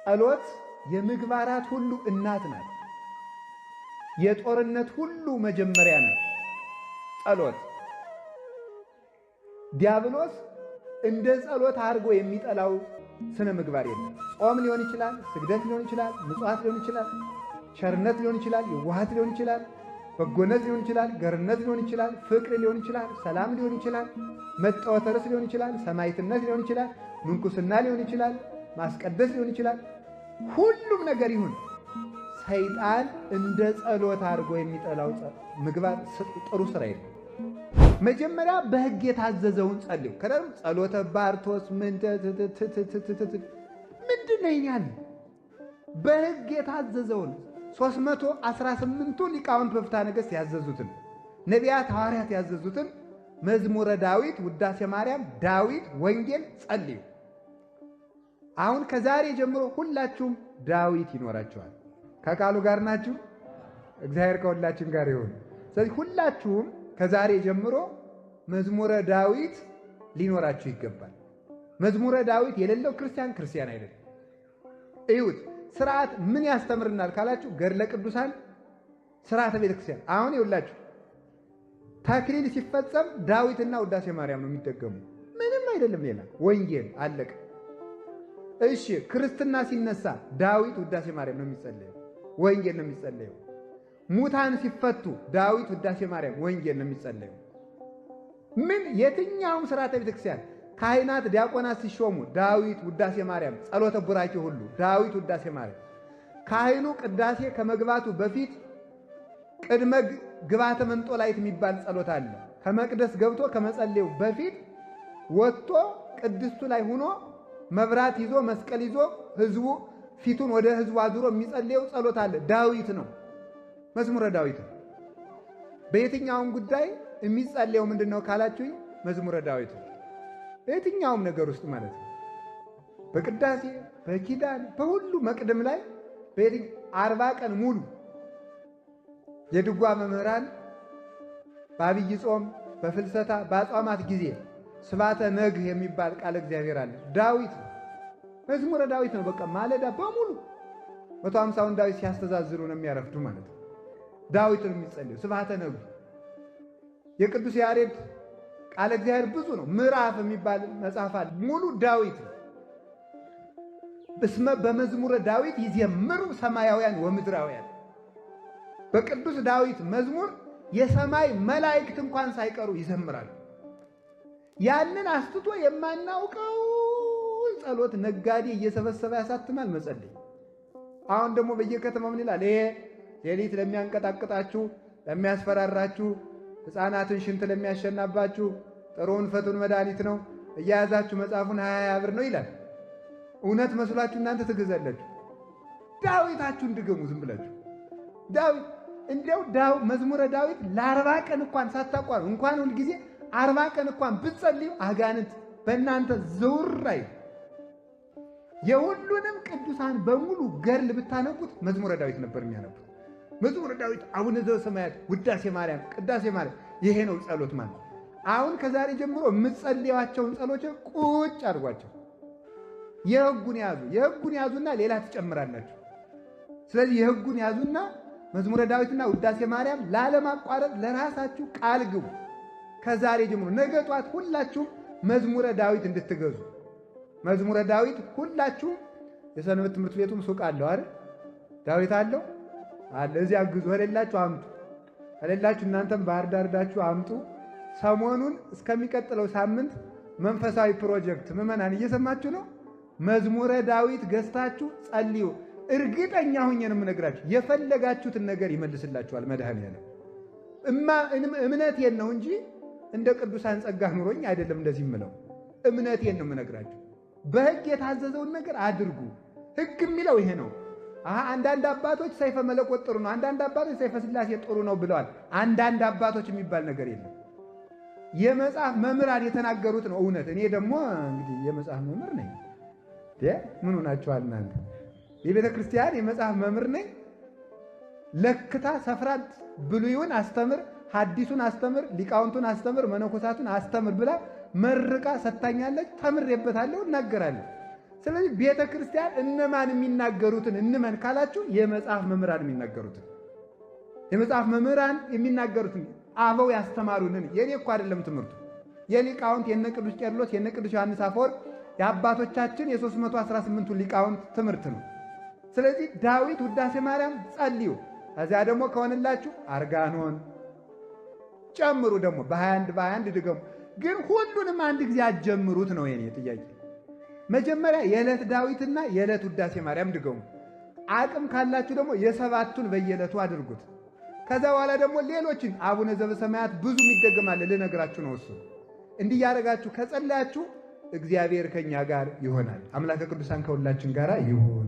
ጸሎት የምግባራት ሁሉ እናት ናት። የጦርነት ሁሉ መጀመሪያ ናት ጸሎት። ዲያብሎስ እንደ ጸሎት አድርጎ የሚጠላው ስነ ምግባር የለም። ጾም ሊሆን ይችላል፣ ስግደት ሊሆን ይችላል፣ ምጽዋት ሊሆን ይችላል፣ ቸርነት ሊሆን ይችላል፣ የዋሃት ሊሆን ይችላል፣ በጎነት ሊሆን ይችላል፣ ገርነት ሊሆን ይችላል፣ ፍቅር ሊሆን ይችላል፣ ሰላም ሊሆን ይችላል፣ መጣወተ ርስ ሊሆን ይችላል፣ ሰማዕትነት ሊሆን ይችላል፣ ምንኩስና ሊሆን ይችላል፣ ማስቀደስ ሊሆን ይችላል። ሁሉም ነገር ይሁን ሰይጣን እንደ ጸሎት አድርጎ የሚጠላው ምግባር ጥሩ ስራ የለም። መጀመሪያ በሕግ የታዘዘውን ጸልዩ። ከደም ጸሎተ ባርቶስ ምንድነው ይኛል? በሕግ የታዘዘውን 318ቱ ሊቃውንት በፍትሐ ነገሥት ያዘዙትን፣ ነቢያት ሐዋርያት ያዘዙትን መዝሙረ ዳዊት፣ ውዳሴ ማርያም፣ ዳዊት፣ ወንጌል ጸልዩ። አሁን ከዛሬ ጀምሮ ሁላችሁም ዳዊት ይኖራችኋል። ከቃሉ ጋር ናችሁ? እግዚአብሔር ከሁላችን ጋር ይሁን። ስለዚህ ሁላችሁም ከዛሬ ጀምሮ መዝሙረ ዳዊት ሊኖራችሁ ይገባል። መዝሙረ ዳዊት የሌለው ክርስቲያን ክርስቲያን አይደለም። እዩት። ስርዓት ምን ያስተምርናል ካላችሁ ገድለ ቅዱሳን፣ ስርዓተ ቤተክርስቲያን። አሁን ይውላችሁ ተክሊል ሲፈጸም ዳዊትና ውዳሴ ማርያም ነው የሚደገሙ፣ ምንም አይደለም ሌላ። ወንጌል አለቀ። እሺ ክርስትና ሲነሳ ዳዊት ውዳሴ ማርያም ነው የሚጸለየው፣ ወንጌል ነው የሚጸለየው። ሙታን ሲፈቱ ዳዊት ውዳሴ ማርያም ወንጌል ነው የሚጸለየው። ምን የትኛውም ስርዓተ ቤተክርስቲያን ካህናት ዲያቆናት ሲሾሙ ዳዊት ውዳሴ ማርያም፣ ጸሎተ ቡራኬ ሁሉ ዳዊት ውዳሴ ማርያም። ካህኑ ቅዳሴ ከመግባቱ በፊት ቅድመ ግባተ መንጦላይት የሚባል ጸሎት አለ። ከመቅደስ ገብቶ ከመጸለዩ በፊት ወጥቶ ቅድስቱ ላይ ሆኖ መብራት ይዞ መስቀል ይዞ ህዝቡ ፊቱን ወደ ህዝቡ አዙሮ የሚጸልየው ጸሎት አለ። ዳዊት ነው፣ መዝሙረ ዳዊት ነው። በየትኛውም ጉዳይ የሚጸልየው ምንድነው ካላችሁኝ መዝሙረ ዳዊት ነው። በየትኛውም ነገር ውስጥ ማለት ነው። በቅዳሴ በኪዳን በሁሉ መቅደም ላይ 40 ቀን ሙሉ የድጓ መምህራን በአብይ ጾም በፍልሰታ በአጽዋማት ጊዜ ስባተ ነግህ የሚባል ቃል እግዚአብሔር አለ። ዳዊት ነው፣ መዝሙረ ዳዊት ነው። በቃ ማለዳ በሙሉ 150ውን ዳዊት ሲያስተዛዝሩ ነው የሚያረፍዱ ማለት ነው። ዳዊት ነው የሚጸልዩ። ስባተ ነግህ የቅዱስ ያሬድ ቃል እግዚአብሔር ብዙ ነው። ምዕራፍ የሚባል መጽሐፍ አለ፣ ሙሉ ዳዊት ነው። በስመ በመዝሙረ ዳዊት ይዘምሩ ሰማያውያን ወምድራውያን። በቅዱስ ዳዊት መዝሙር የሰማይ መላእክት እንኳን ሳይቀሩ ይዘምራሉ። ያንን አስትቶ የማናውቀው ጸሎት ነጋዴ እየሰበሰበ ያሳትማል መጸለይ። አሁን ደግሞ በየከተማው ምን ይላል? ይሄ ሌሊት ለሚያንቀጣቅጣችሁ ለሚያስፈራራችሁ ሕፃናትን ሽንት ለሚያሸናባችሁ ጥሩውን ፈቱን መድኃኒት ነው እያያዛችሁ መጽሐፉን 20 ብር ነው ይላል። እውነት መስሏችሁ እናንተ ትገዛላችሁ። ዳዊታችሁን ድገሙ ዝም ብላችሁ። ዳዊት እንዲያው መዝሙረ ዳዊት ለ40 ቀን እንኳን ሳታቋሩ እንኳን ሁል ጊዜ 40 ቀን እንኳን ብትጸልዩ አጋንንት በእናንተ ዘውር አይሉ። የሁሉንም ቅዱሳን በሙሉ ገድል ብታነቡት መዝሙረ ዳዊት ነበር የሚያነቡት። መዝሙረ ዳዊት፣ አቡነ ዘበሰማያት፣ ውዳሴ ማርያም፣ ቅዳሴ ማርያም። ይሄ ነው ጸሎት ማለት። አሁን ከዛሬ ጀምሮ የምትጸልያቸውን ጸሎች ቁጭ አድርጓቸው። የሕጉን ያዙና ሌላ ትጨምራላችሁ። ስለዚህ የሕጉን ያዙና መዝሙረ ዳዊትና ውዳሴ ማርያም ላለማቋረጥ ለራሳችሁ ቃል ግቡ። ከዛሬ ጀምሮ ነገ ጧት ሁላችሁም መዝሙረ ዳዊት እንድትገዙ። መዝሙረ ዳዊት ሁላችሁም የሰንበት ትምህርት ቤቱም ሱቅ አለው አይደል? ዳዊት አለው አለ። እዚያ ግዙ። ከሌላችሁ አምጡ። ከሌላችሁ እናንተም ባህር ዳር ዳችሁ አምጡ። ሰሞኑን እስከሚቀጥለው ሳምንት መንፈሳዊ ፕሮጀክት ምዕመናን እየሰማችሁ ነው። መዝሙረ ዳዊት ገዝታችሁ ጸልዩ። እርግጠኛ ሆኜ ነው የምነግራችሁ፣ የፈለጋችሁትን ነገር ይመልስላችኋል መድኃኔዓለም። እምነቴን ነው እንጂ እንደ ቅዱሳን ጸጋ ኑሮኝ አይደለም እንደዚህ የምለው። እምነቴን ነው የምነግራችሁ። በሕግ የታዘዘውን ነገር አድርጉ። ሕግ የሚለው ይሄ ነው። አንዳንድ አባቶች ሰይፈ መለኮት ጥሩ ነው፣ አንዳንድ አባቶች ሰይፈ ሥላሴ ጥሩ ነው ብለዋል። አንዳንድ አባቶች የሚባል ነገር የለም። የመጽሐፍ መምህራን የተናገሩት ነው እውነት። እኔ ደግሞ እንግዲህ የመጽሐፍ መምህር ነኝ። ምን ሆናችኋል እናንተ? የቤተ ክርስቲያን የመጽሐፍ መምህር ነኝ። ለክታ ሰፍራት ብሉይውን አስተምር፣ ሐዲሱን አስተምር፣ ሊቃውንቱን አስተምር፣ መነኮሳቱን አስተምር ብላ መርቃ ሰጥታኛለች። ተምሬበታለሁ፣ እናገራለሁ። ስለዚህ ቤተ ክርስቲያን እነማን የሚናገሩትን እንመን ካላችሁ የመጽሐፍ መምህራን የሚናገሩትን የመጽሐፍ መምህራን የሚናገሩትን አበው ያስተማሩንን የኔ እኮ አይደለም ትምህርቱ የሊቃውንት የነ ቅዱስ ቄርሎስ የነ ቅዱስ ዮሐንስ አፈወርቅ የአባቶቻችን የ318ቱ ሊቃውንት ትምህርት ነው። ስለዚህ ዳዊት ውዳሴ ማርያም ጸልዩ፣ ከዚያ ደግሞ ከሆነላችሁ አርጋኖን ጨምሩ፣ ደግሞ በ21 ድገሙ። ግን ሁሉንም አንድ ጊዜ አጀምሩት ነው የኔ ጥያቄ። መጀመሪያ የዕለት ዳዊትና የዕለት ውዳሴ ማርያም ድገሙ። አቅም ካላችሁ ደግሞ የሰባቱን በየዕለቱ አድርጉት። ከዛ በኋላ ደግሞ ሌሎችን አቡነ ዘበሰማያት ብዙ ይደገማል ልነግራችሁ ነው። እሱ እንዲህ ያደርጋችሁ ከጸለያችሁ እግዚአብሔር ከኛ ጋር ይሆናል። አምላከ ቅዱሳን ከሁላችን ጋር ይሁን።